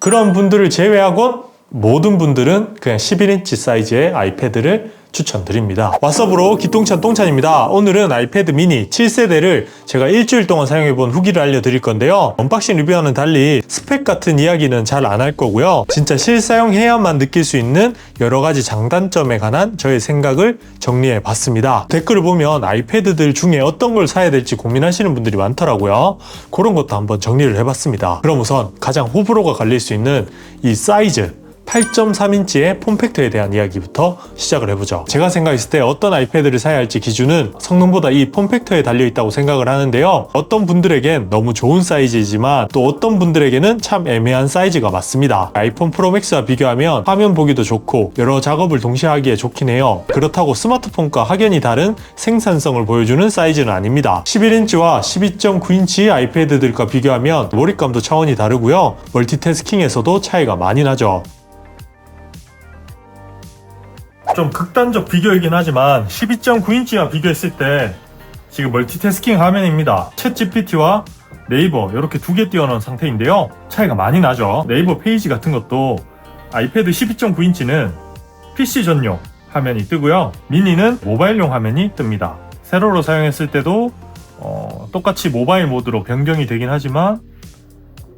그런 분들을 제외하곤 모든 분들은 그냥 11인치 사이즈의 아이패드를 추천드립니다. 왓썹으로 기똥찬 똥찬입니다. 오늘은 아이패드 미니 7세대를 제가 일주일 동안 사용해본 후기를 알려드릴 건데요. 언박싱 리뷰와는 달리 스펙 같은 이야기는 잘 안 할 거고요. 진짜 실사용해야만 느낄 수 있는 여러가지 장단점에 관한 저의 생각을 정리해봤습니다. 댓글을 보면 아이패드들 중에 어떤 걸 사야 될지 고민하시는 분들이 많더라고요. 그런 것도 한번 정리를 해봤습니다. 그럼 우선 가장 호불호가 갈릴 수 있는 이 사이즈 8.3인치의 폼팩터에 대한 이야기부터 시작을 해보죠. 제가 생각했을 때 어떤 아이패드를 사야 할지 기준은 성능보다 이 폼팩터에 달려있다고 생각을 하는데요. 어떤 분들에겐 너무 좋은 사이즈이지만 또 어떤 분들에게는 참 애매한 사이즈가 맞습니다. 아이폰 프로 맥스와 비교하면 화면 보기도 좋고 여러 작업을 동시에 하기에 좋긴 해요. 그렇다고 스마트폰과 확연히 다른 생산성을 보여주는 사이즈는 아닙니다. 11인치와 12.9인치 아이패드들과 비교하면 몰입감도 차원이 다르고요. 멀티태스킹에서도 차이가 많이 나죠. 좀 극단적 비교이긴 하지만 12.9인치와 비교했을 때 지금 멀티태스킹 화면입니다. 챗 GPT와 네이버 이렇게 두 개 띄워놓은 상태인데요. 차이가 많이 나죠. 네이버 페이지 같은 것도 아이패드 12.9인치는 PC 전용 화면이 뜨고요. 미니는 모바일용 화면이 뜹니다. 세로로 사용했을 때도 똑같이 모바일 모드로 변경이 되긴 하지만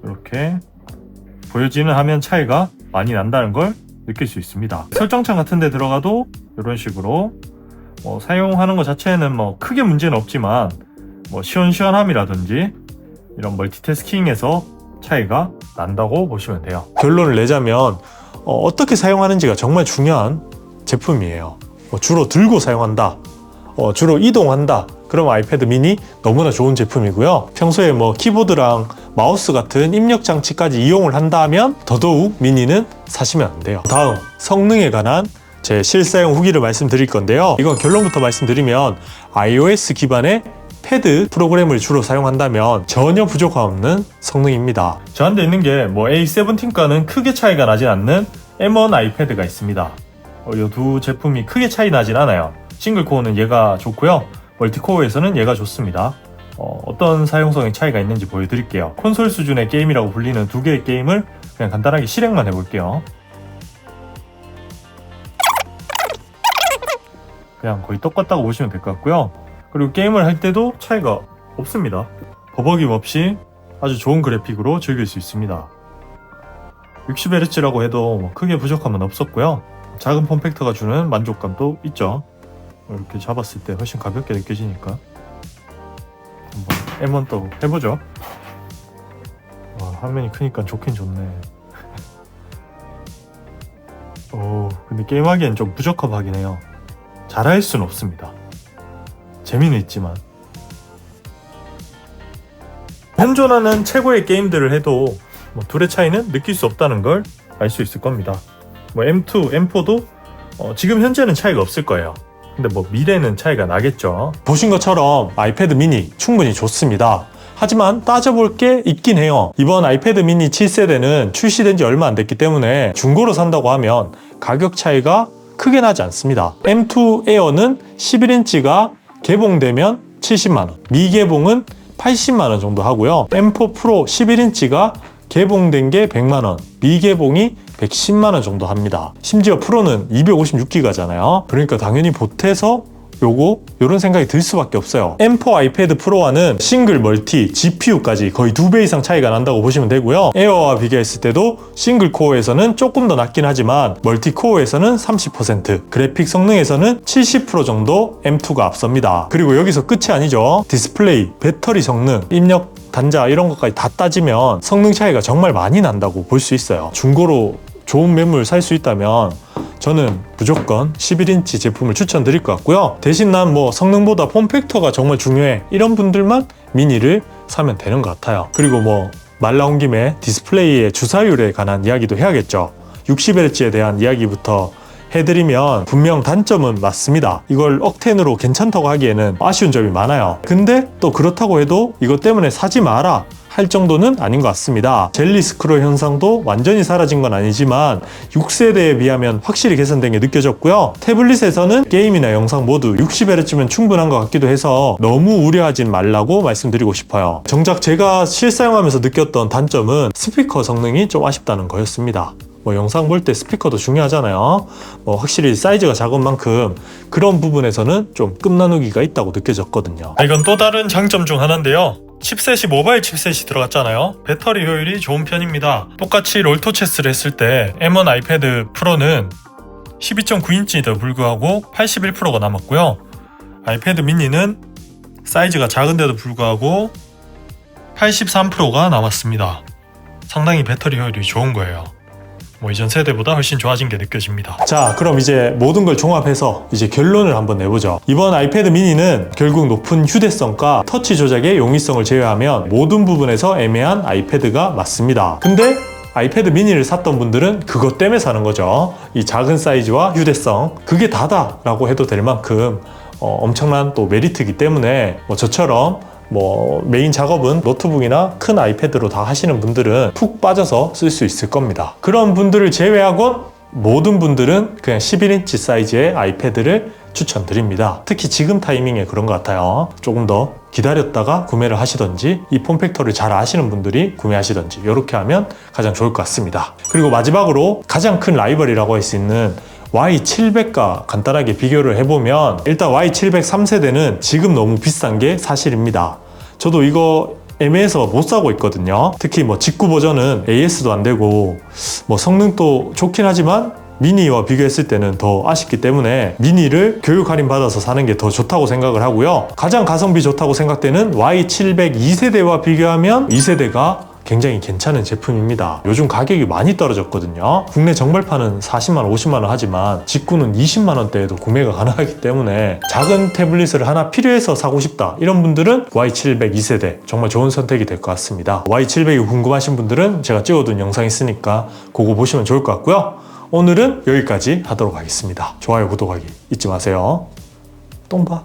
이렇게 보여지는 화면 차이가 많이 난다는 걸 느낄 수 있습니다. 설정창 같은 데 들어가도 이런 식으로 사용하는 것 자체는 크게 문제는 없지만 시원시원함이라든지 이런 멀티태스킹에서 차이가 난다고 보시면 돼요. 결론을 내자면 어떻게 사용하는지가 정말 중요한 제품이에요. 주로 들고 사용한다, 주로 이동한다, 그럼 아이패드 미니 너무나 좋은 제품이고요. 평소에 키보드랑 마우스 같은 입력 장치까지 이용을 한다면 더더욱 미니는 사시면 안 돼요. 다음, 성능에 관한 제 실사용 후기를 말씀드릴 건데요. 이건 결론부터 말씀드리면 iOS 기반의 패드 프로그램을 주로 사용한다면 전혀 부족함 없는 성능입니다. 저한테 있는 게 A17과는 크게 차이가 나진 않는 M1 아이패드가 있습니다. 이 두 제품이 크게 차이 나진 않아요. 싱글코어는 얘가 좋고요. 멀티코어에서는 얘가 좋습니다. 어떤 사용성의 차이가 있는지 보여드릴게요. 콘솔 수준의 게임이라고 불리는 두 개의 게임을 그냥 간단하게 실행만 해볼게요. 그냥 거의 똑같다고 보시면 될 것 같고요. 그리고 게임을 할 때도 차이가 없습니다. 버벅임 없이 아주 좋은 그래픽으로 즐길 수 있습니다. 60Hz라고 해도 크게 부족함은 없었고요. 작은 폼팩터가 주는 만족감도 있죠. 이렇게 잡았을 때 훨씬 가볍게 느껴지니까 한번 M1 또 해보죠. 와, 화면이 크니까 좋긴 좋네. 근데 게임하기엔 좀 부적합하긴 해요. 잘할 수는 없습니다. 재미는 있지만 현존하는 최고의 게임들을 해도 둘의 차이는 느낄 수 없다는 걸 알 수 있을 겁니다. M2, M4도 지금 현재는 차이가 없을 거예요. 근데 미래는 차이가 나겠죠. 보신 것처럼 아이패드 미니 충분히 좋습니다. 하지만 따져볼 게 있긴 해요. 이번 아이패드 미니 7세대는 출시된 지 얼마 안 됐기 때문에 중고로 산다고 하면 가격 차이가 크게 나지 않습니다. M2 에어는 11인치가 개봉되면 70만원, 미개봉은 80만원 정도 하고요. M4 프로 11인치가 개봉된 게 100만원, 미개봉이 110만원 정도 합니다. 심지어 프로는 256기가잖아요. 그러니까 당연히 보태서 요런 생각이 들 수밖에 없어요. M4 아이패드 프로와는 싱글, 멀티, GPU까지 거의 2배 이상 차이가 난다고 보시면 되고요. 에어와 비교했을 때도 싱글 코어에서는 조금 더 낮긴 하지만 멀티 코어에서는 30%, 그래픽 성능에서는 70% 정도 M2가 앞섭니다. 그리고 여기서 끝이 아니죠. 디스플레이, 배터리 성능, 입력 단자 이런 것까지 다 따지면 성능 차이가 정말 많이 난다고 볼 수 있어요. 중고로 좋은 매물 살 수 있다면 저는 무조건 11인치 제품을 추천드릴 것 같고요. 대신 난 성능보다 폼팩터가 정말 중요해, 이런 분들만 미니를 사면 되는 것 같아요. 그리고 말 나온 김에 디스플레이의 주사율에 관한 이야기도 해야겠죠. 60Hz에 대한 이야기부터 해드리면 분명 단점은 맞습니다. 이걸 억텐으로 괜찮다고 하기에는 아쉬운 점이 많아요. 근데 또 그렇다고 해도 이것 때문에 사지 마라 할 정도는 아닌 것 같습니다. 젤리 스크롤 현상도 완전히 사라진 건 아니지만 6세대에 비하면 확실히 개선된 게 느껴졌고요. 태블릿에서는 게임이나 영상 모두 60Hz면 충분한 것 같기도 해서 너무 우려하진 말라고 말씀드리고 싶어요. 정작 제가 실사용하면서 느꼈던 단점은 스피커 성능이 좀 아쉽다는 거였습니다. 영상 볼 때 스피커도 중요하잖아요. 확실히 사이즈가 작은 만큼 그런 부분에서는 좀 끝나누기가 있다고 느껴졌거든요. 이건 또 다른 장점 중 하나인데요. 칩셋이 모바일 칩셋이 들어갔잖아요. 배터리 효율이 좋은 편입니다. 똑같이 롤토체스를 했을 때 M1 아이패드 프로는 12.9인치에도 불구하고 81%가 남았고요. 아이패드 미니는 사이즈가 작은데도 불구하고 83%가 남았습니다. 상당히 배터리 효율이 좋은 거예요. 이전 세대보다 훨씬 좋아진 게 느껴집니다. 자, 그럼 이제 모든 걸 종합해서 이제 결론을 한번 내보죠. 이번 아이패드 미니는 결국 높은 휴대성과 터치 조작의 용이성을 제외하면 모든 부분에서 애매한 아이패드가 맞습니다. 근데 아이패드 미니를 샀던 분들은 그것 때문에 사는 거죠. 이 작은 사이즈와 휴대성, 그게 다다라고 해도 될 만큼 엄청난 또 메리트이기 때문에 저처럼 메인 작업은 노트북이나 큰 아이패드로 다 하시는 분들은 푹 빠져서 쓸 수 있을 겁니다. 그런 분들을 제외하곤 모든 분들은 그냥 11인치 사이즈의 아이패드를 추천드립니다. 특히 지금 타이밍에 그런 것 같아요. 조금 더 기다렸다가 구매를 하시던지 이 폼팩터를 잘 아시는 분들이 구매하시던지 이렇게 하면 가장 좋을 것 같습니다. 그리고 마지막으로 가장 큰 라이벌이라고 할 수 있는 Y700과 간단하게 비교를 해보면 일단 Y700 3세대는 지금 너무 비싼 게 사실입니다. 저도 이거 애매해서 못 사고 있거든요. 특히 직구 버전은 AS도 안 되고 성능도 좋긴 하지만 미니와 비교했을 때는 더 아쉽기 때문에 미니를 교육 할인 받아서 사는 게 더 좋다고 생각을 하고요. 가장 가성비 좋다고 생각되는 Y700 2세대와 비교하면 2세대가 굉장히 괜찮은 제품입니다. 요즘 가격이 많이 떨어졌거든요. 국내 정발판은 40만, 50만 원 하지만 직구는 20만 원대에도 구매가 가능하기 때문에 작은 태블릿을 하나 필요해서 사고 싶다 이런 분들은 Y700 2세대 정말 좋은 선택이 될 것 같습니다. Y700이 궁금하신 분들은 제가 찍어둔 영상 있으니까 그거 보시면 좋을 것 같고요. 오늘은 여기까지 하도록 하겠습니다. 좋아요, 구독하기 잊지 마세요. 똥봐.